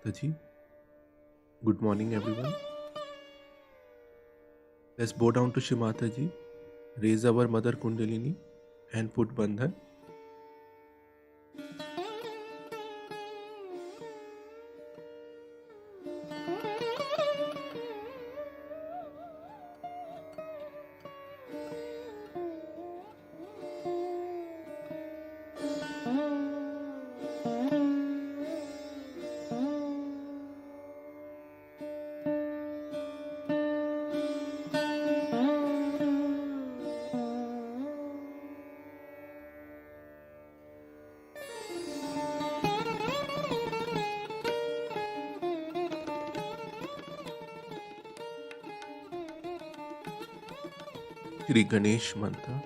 Mataji. Good morning, everyone. Let's bow down to Shri Mataji, raise our Mother Kundalini, and put Bandhan. Shri Ganesh Mantra.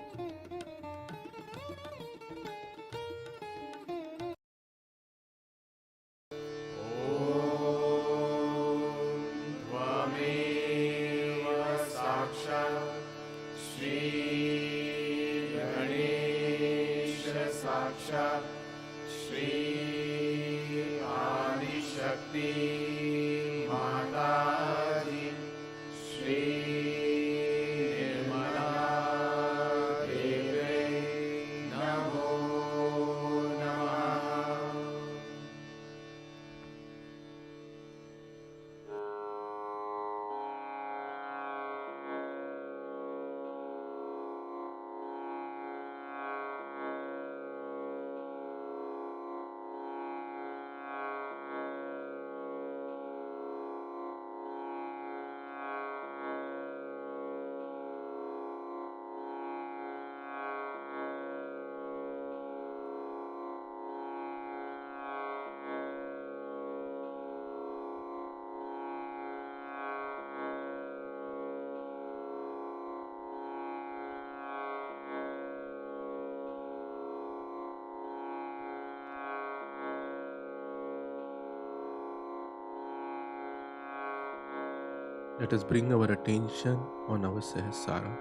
Let us bring our attention on our Sahasrara.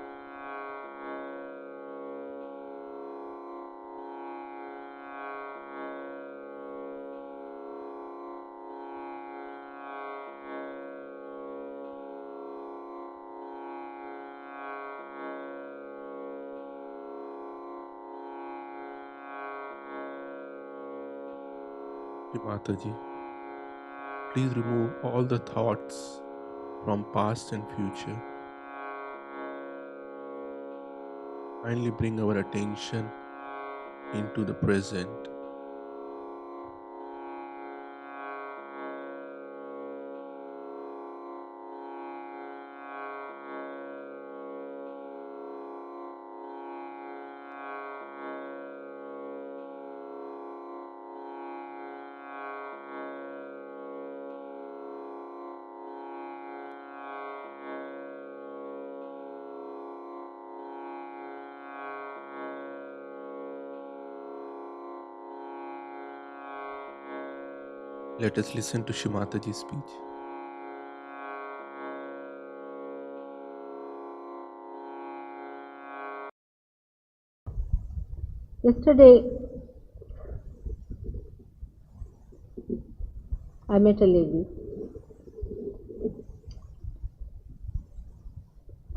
Mataji, please remove all the thoughts from past and future. Kindly bring our attention into the present. Let us listen to Shimataji's speech. Yesterday, I met a lady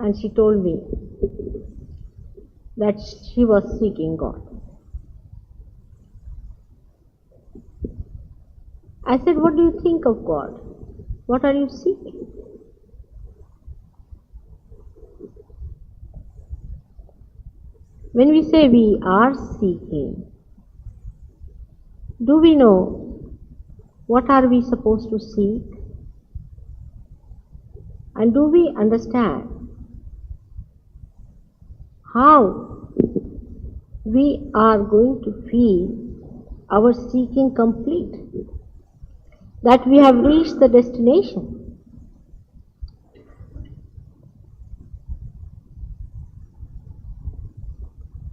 and she told me that she was seeking God. I said, what do you think of God? What are you seeking? When we say we are seeking, do we know what are we supposed to seek? And do we understand how we are going to feel our seeking complete? That we have reached the destination.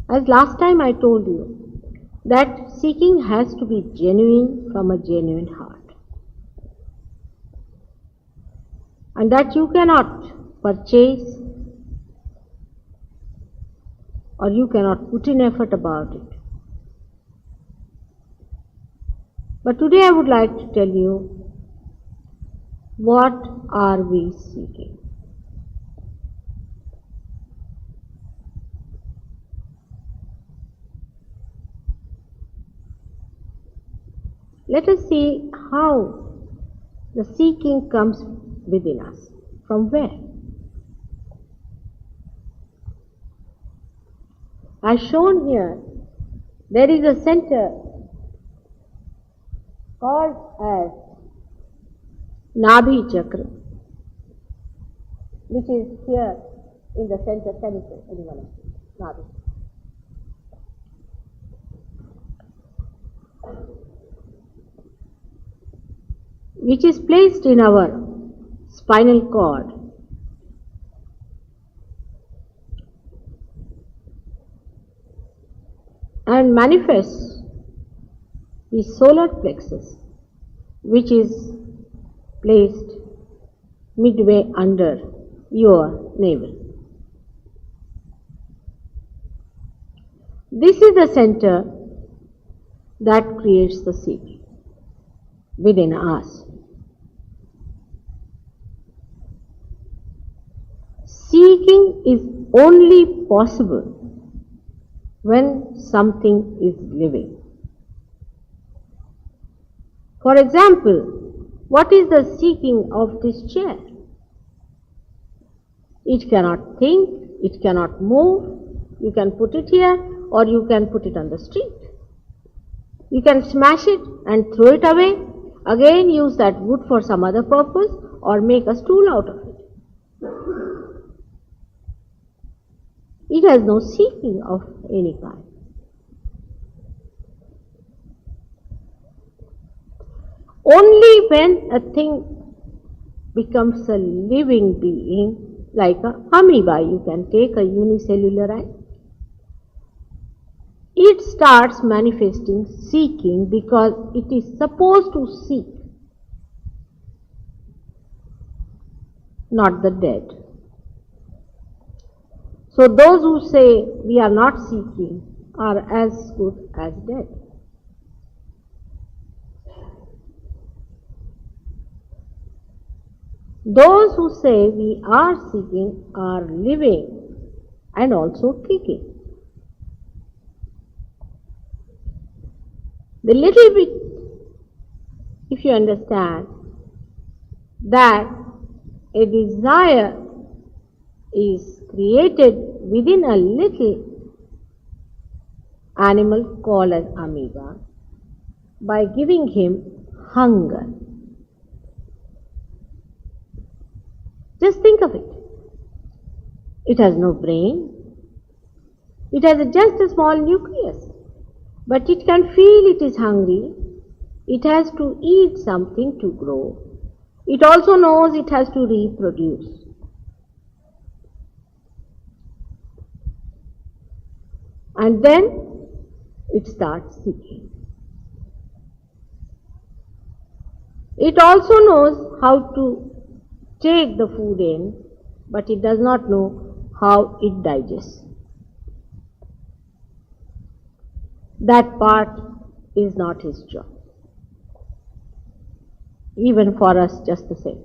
As last time I told you, that seeking has to be genuine from a genuine heart. And that you cannot purchase or you cannot put in effort about it. But today I would like to tell you, what are we seeking? Let us see how the seeking comes within us. From where? As shown here, there is a center called as Nabhi Chakra, which is here in the center. Can you say anyone else? Nabhi. Which is placed in our spinal cord. And manifests the solar plexus, which is placed midway under your navel. This is the center that creates the seeking within us. Seeking is only possible when something is living. For example, what is the seeking of this chair? It cannot think, it cannot move. You can put it here or you can put it on the street. You can smash it and throw it away, again use that wood for some other purpose or make a stool out of it. It has no seeking of any kind. Only when a thing becomes a living being, like a amoeba, you can take a unicellular ant, it starts manifesting seeking because it is supposed to seek. not the dead. So those who say we are not seeking are as good as dead. Those who say we are seeking are living and also kicking. The little bit, if you understand that a desire is created within a little animal called as amoeba by giving him hunger. Just think of it. It has no brain. It has just a small nucleus. But it can feel it is hungry. It has to eat something to grow. It also knows it has to reproduce. And then it starts seeking. It also knows how to take the food in, but it does not know how it digests. That part is not his job. Even for us, just the same.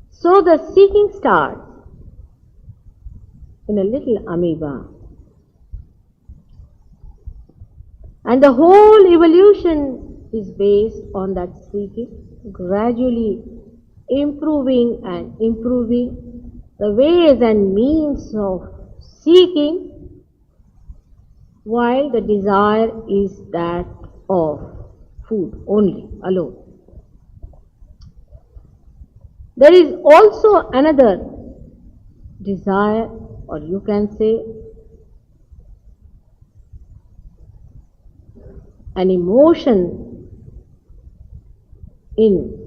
So the seeking starts in a little amoeba. And the whole evolution is based on that seeking, gradually improving and improving the ways and means of seeking, while the desire is that of food only, alone. There is also another desire, or you can say an emotion in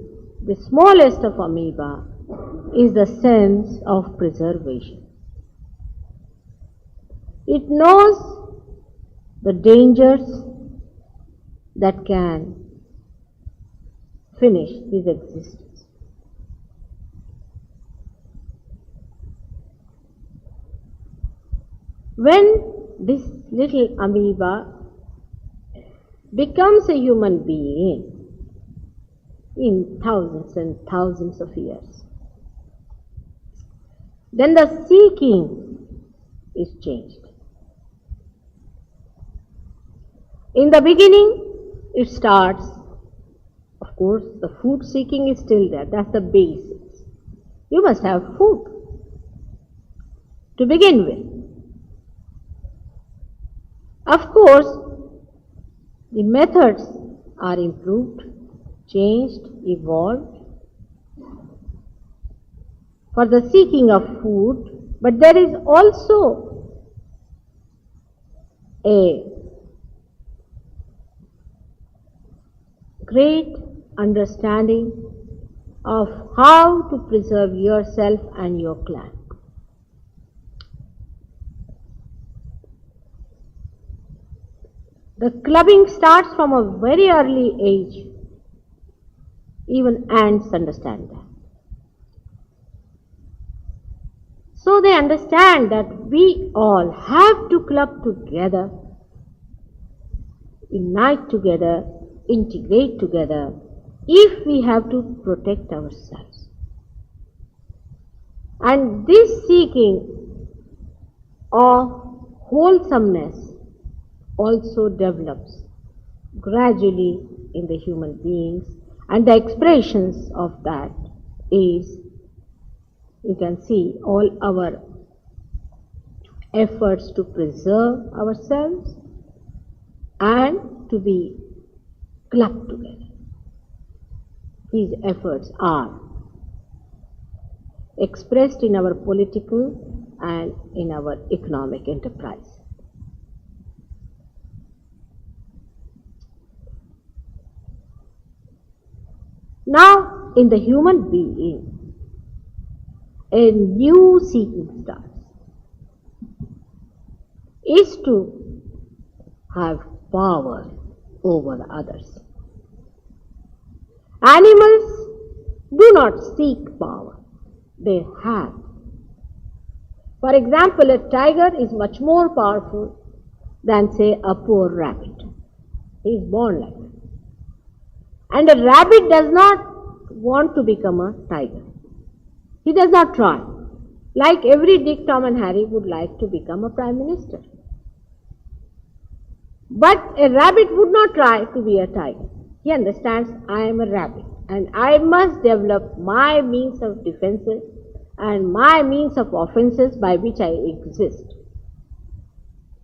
the smallest of amoeba, is the sense of preservation. It knows the dangers that can finish his existence. When this little amoeba becomes a human being in thousands and thousands of years, then the seeking is changed. In the beginning, it starts, of course, the food seeking is still there. That's the basics. You must have food to begin with. Of course, the methods are improved, changed, evolved for the seeking of food, but there is also a great understanding of how to preserve yourself and your clan. The clubbing starts from a very early age. Even ants understand that. So they understand that we all have to club together, unite together, integrate together, if we have to protect ourselves. And this seeking of wholesomeness also develops gradually in the human beings, and the expressions of that is, you can see, all our efforts to preserve ourselves and to be clubbed together. These efforts are expressed in our political and in our economic enterprise. Now, in the human being, a new seeking starts, is to have power over others. Animals do not seek power, they have. For example, a tiger is much more powerful than, say, a poor rabbit. He is born like that. And a rabbit does not want to become a tiger. He does not try. Like every Dick, Tom and Harry would like to become a prime minister. But a rabbit would not try to be a tiger. He understands, I am a rabbit and I must develop my means of defenses and my means of offenses by which I exist.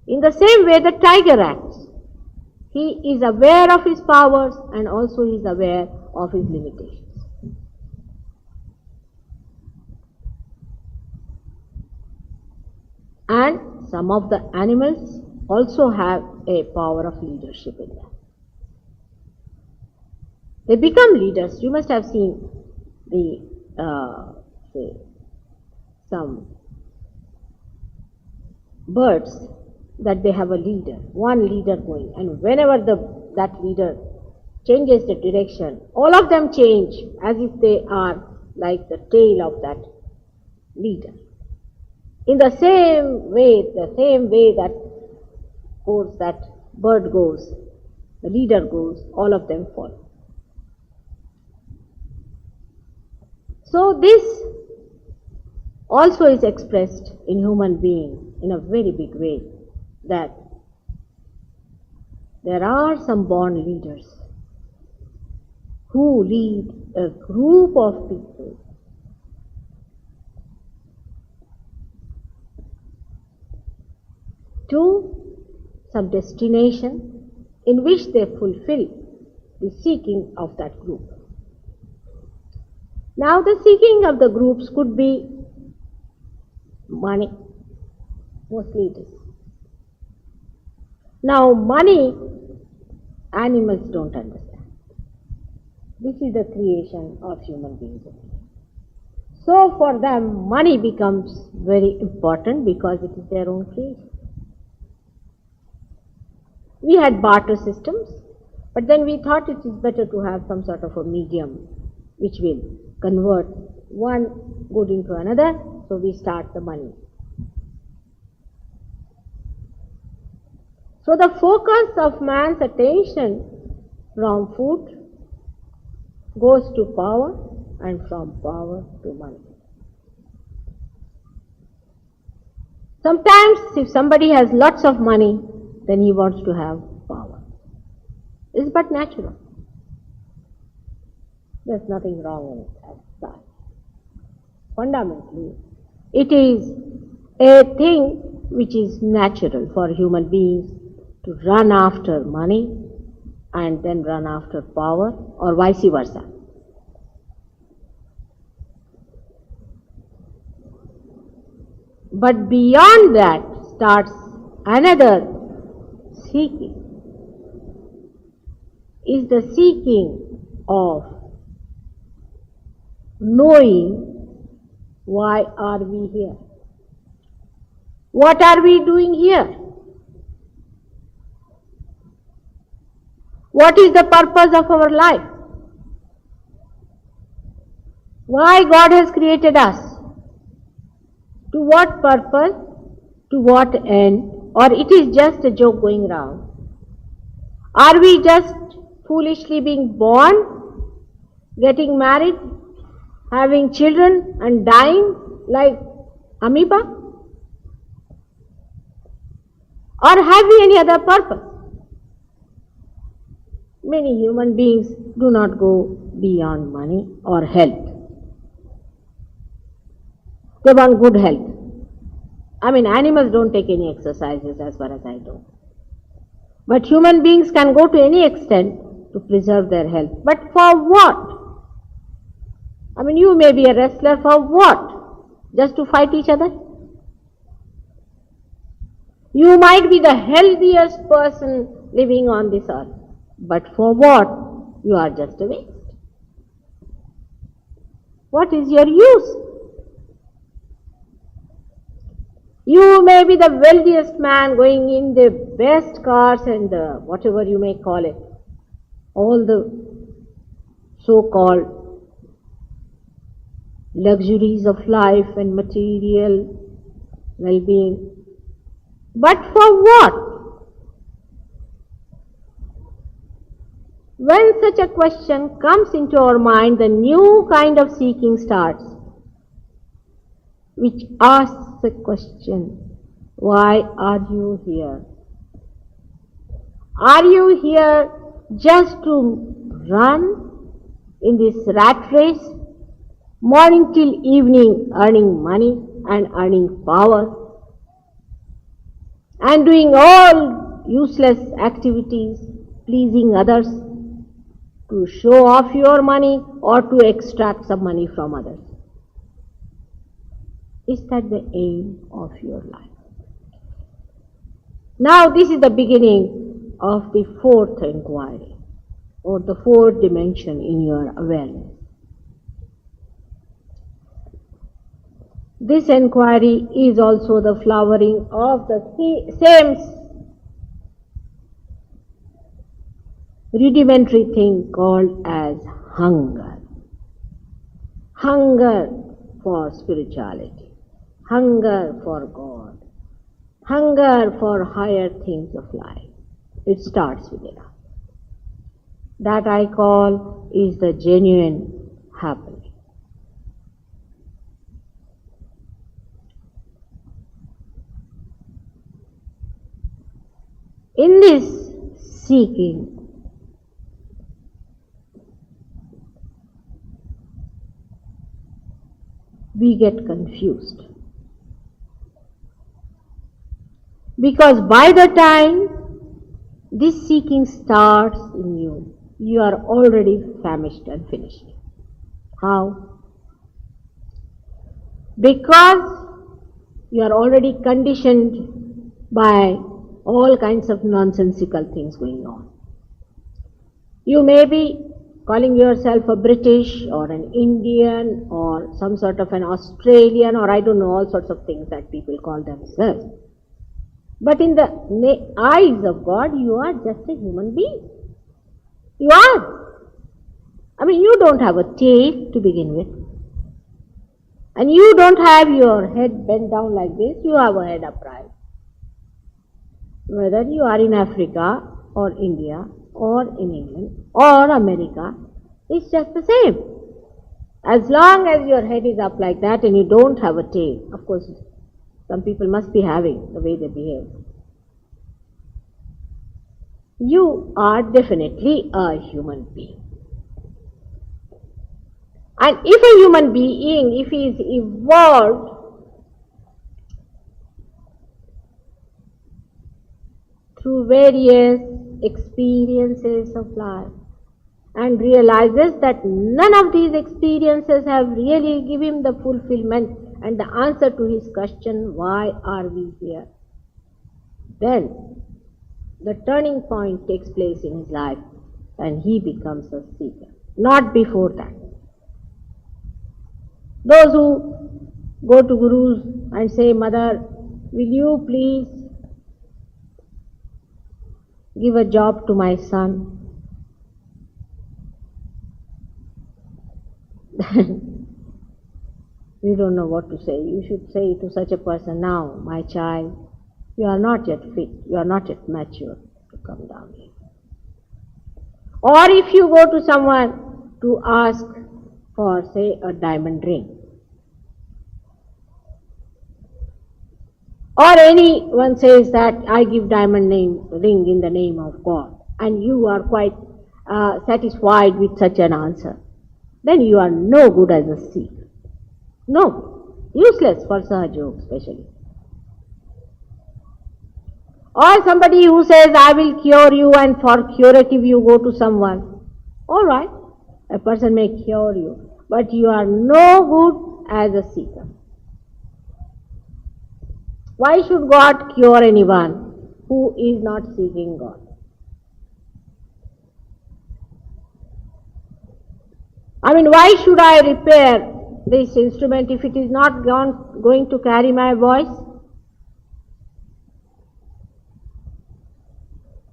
In the same way the tiger acts. He is aware of his powers and also he is aware of his limitations. And some of the animals also have a power of leadership in them. They become leaders. You must have seen say, some birds that they have a leader, one leader going, and whenever that leader changes the direction, all of them change as if they are like the tail of that leader. In the same way that course that bird goes, the leader goes, all of them follow. So this also is expressed in human being in a very big way, that there are some born leaders who lead a group of people to some destination in which they fulfill the seeking of that group. Now the seeking of the groups could be money, mostly it is. Now money, animals don't understand. This is the creation of human beings. So for them money becomes very important because it is their own creation. We had barter systems, but then we thought it is better to have some sort of a medium which will convert one good into another, so we start the money. So the focus of man's attention from food goes to power and from power to money. Sometimes if somebody has lots of money, then he wants to have power. It's but natural. There's nothing wrong in it as such. Fundamentally, it is a thing which is natural for human beings to run after money and then run after power, or vice versa. But beyond that starts another seeking, is the seeking of knowing why are we here? What are we doing here? What is the purpose of our life? Why God has created us? To what purpose? To what end? Or it is just a joke going round? Are we just foolishly being born, getting married, having children and dying like amoeba? Or have we any other purpose? Many human beings do not go beyond money or health. They want good health. I mean, animals don't take any exercises as far as I know. But human beings can go to any extent to preserve their health. But for what? I mean, you may be a wrestler for what? Just to fight each other? You might be the healthiest person living on this earth. But for what? You are just a waste. What is your use? You may be the wealthiest man going in the best cars and whatever you may call it, all the so-called luxuries of life and material well-being. But for what? When such a question comes into our mind, the new kind of seeking starts, which asks the question, why are you here? Are you here just to run in this rat race, morning till evening, earning money and earning power, and doing all useless activities, pleasing others, to show off your money or to extract some money from others? Is that the aim of your life? Now this is the beginning of the fourth inquiry, or the fourth dimension in your awareness. This inquiry is also the flowering of the same rudimentary thing called as hunger. Hunger for spirituality, hunger for God, hunger for higher things of life. It starts with it. That I call is the genuine happening. In this seeking, we get confused. Because by the time this seeking starts in you, you are already famished and finished. How? Because you are already conditioned by all kinds of nonsensical things going on. You may be calling yourself a British or an Indian or some sort of an Australian, or I don't know, all sorts of things that people call themselves. But in the eyes of God, you are just a human being. You are. I mean, you don't have a tail to begin with. And you don't have your head bent down like this, you have a head upright. Whether you are in Africa or India or in England or America, it's just the same. As long as your head is up like that and you don't have a tail, of course, some people must be having the way they behave. You are definitely a human being. And if a human being, if he is evolved through various experiences of life and realizes that none of these experiences have really given him the fulfillment and the answer to his question, why are we here? Then the turning point takes place in his life and he becomes a seeker. Not before that. Those who go to gurus and say, Mother, will you please give a job to my son? You don't know what to say. You should say to such a person, now, my child, you are not yet fit, you are not yet mature to come down here. Or if you go to someone to ask for, say, a diamond ring, or anyone says that I give diamond ring in the name of God, and you are quite satisfied with such an answer, then you are no good as a seeker. No, useless for Sahaja Yoga especially. Or somebody who says, I will cure you, and for curative you go to someone. All right, a person may cure you, but you are no good as a seeker. Why should God cure anyone who is not seeking God? I mean, why should I repair this instrument if it is not going to carry my voice?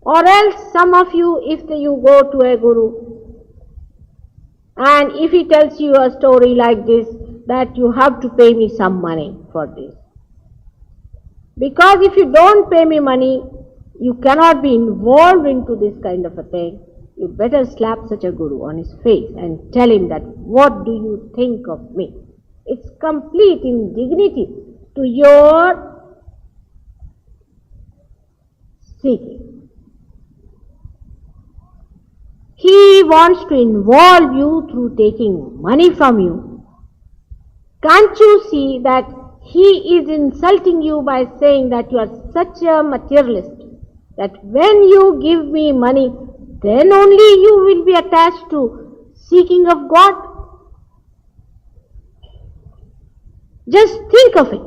Or else some of you, if you go to a guru and if he tells you a story like this, that you have to pay me some money for this. Because if you don't pay me money, you cannot be involved into this kind of a thing. You better slap such a guru on his face and tell him that, what do you think of me? It's complete indignity to your seeking. He wants to involve you through taking money from you. Can't you see that he is insulting you by saying that you are such a materialist, that when you give me money, then only you will be attached to seeking of God? Just think of it.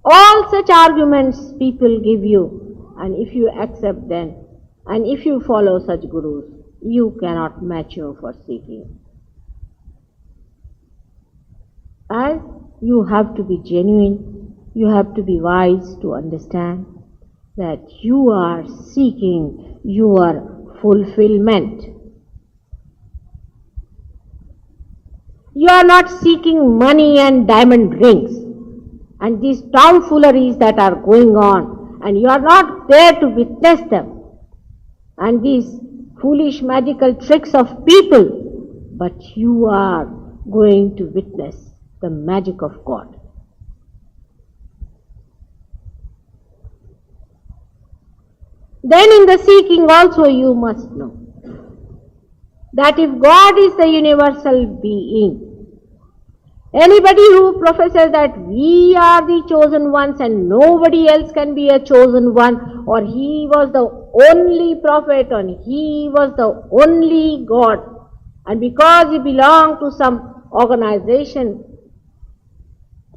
All such arguments people give you, and if you accept them, and if you follow such gurus, you cannot mature for seeking. As you have to be genuine, you have to be wise to understand that you are seeking your fulfillment. You are not seeking money and diamond rings and these tomfooleries that are going on, and you are not there to witness them, and these foolish magical tricks of people, but you are going to witness the magic of God. Then in the seeking also you must know that if God is the universal being, anybody who professes that we are the chosen ones and nobody else can be a chosen one, or he was the only prophet and he was the only God, and because he belonged to some organization,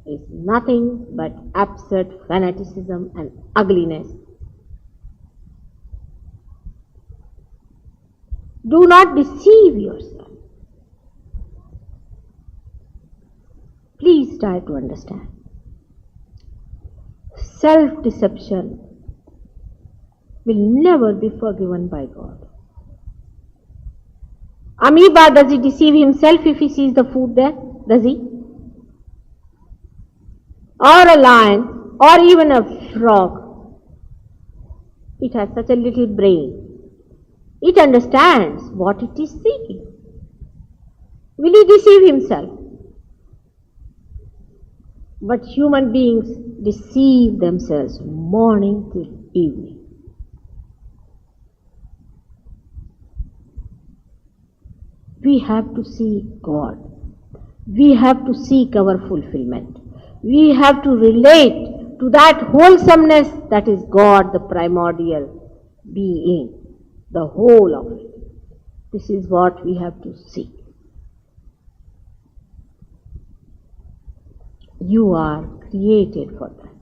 is nothing but absurd fanaticism and ugliness. Do not deceive yourself. Please try to understand. Self-deception will never be forgiven by God. Amoeba, does he deceive himself if he sees the food there? Does he? Or a lion, or even a frog. It has such a little brain. It understands what it is seeking. Will he deceive himself? But human beings deceive themselves morning till evening. We have to seek God. We have to seek our fulfillment. We have to relate to that wholesomeness that is God, the primordial being, the whole of it. This is what we have to seek. You are created for that.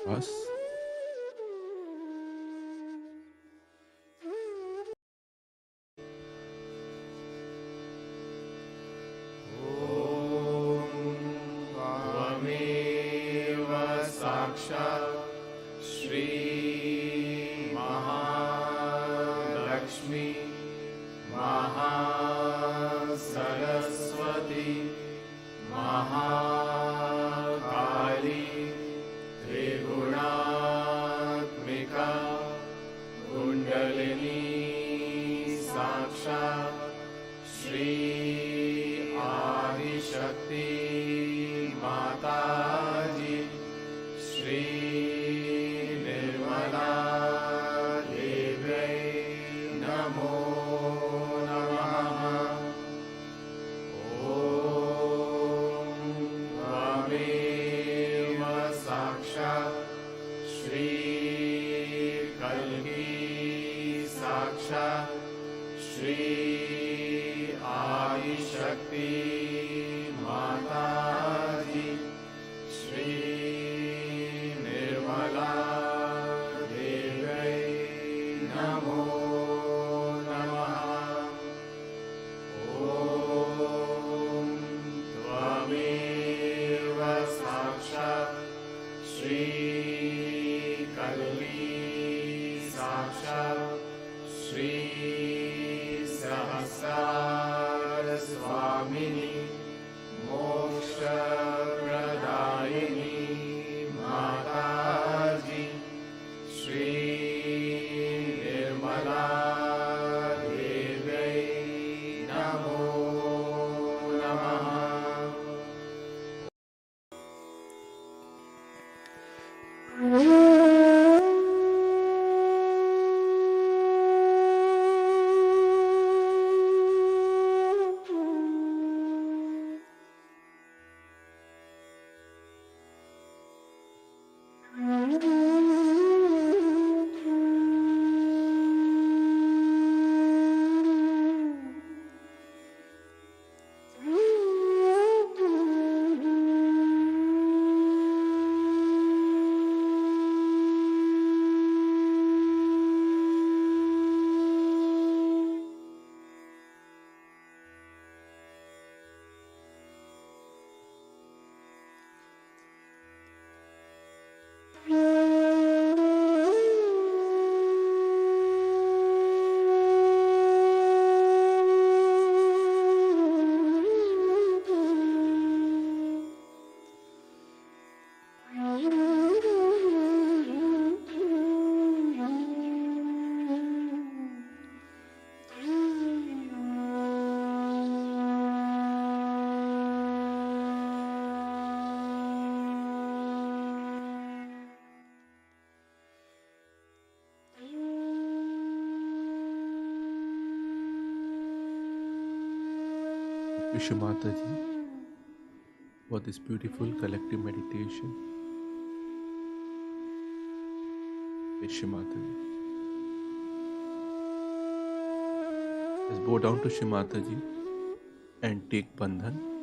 us. त्वमेव साक्षात् श्री महालक्ष्मी महासरस्वती महाकाली त्रिगुणात्मिका कुण्डलिनी साक्षात् श्री आदिशक्ति माताजी श्री निर्मला देव्यै नमो नमः। ॐ त्वमेव साक्षात् श्री कल्की साक्षात् श्री आदिशक्ति माताजी श्री निर्मला देव्यै नमो नमः। ॐ त्वमेव साक्षात् श्री कल्की साक्षात् श्री सहस्रार स्वामिनी मोक्षप्रदायिनी माताजी श्री निर्मला देव्यै नमो नमः। Wish Mataji for this beautiful collective meditation. Wish Mataji. Let's bow down to Shri Mataji and take Bandhan.